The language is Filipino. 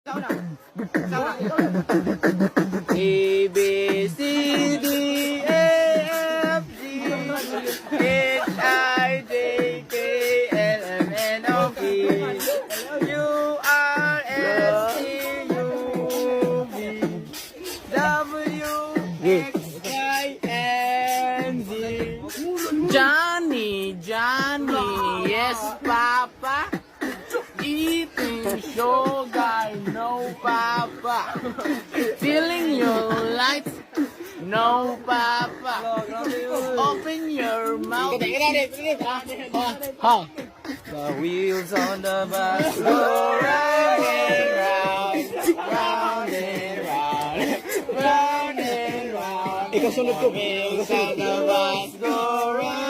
A, B, C, D, E, F, G, H, I, J, K, L, M, N, O, P, Q, R, S, T, U, V, W, X, Y, and Z. Johnny, Johnny, yes, Papa. Eating sugar, no, Papa. Feeling your lights, no, Papa. Open your mouth. The wheels on the bus go round and round, round and round, round and round. The wheels on the bus go round.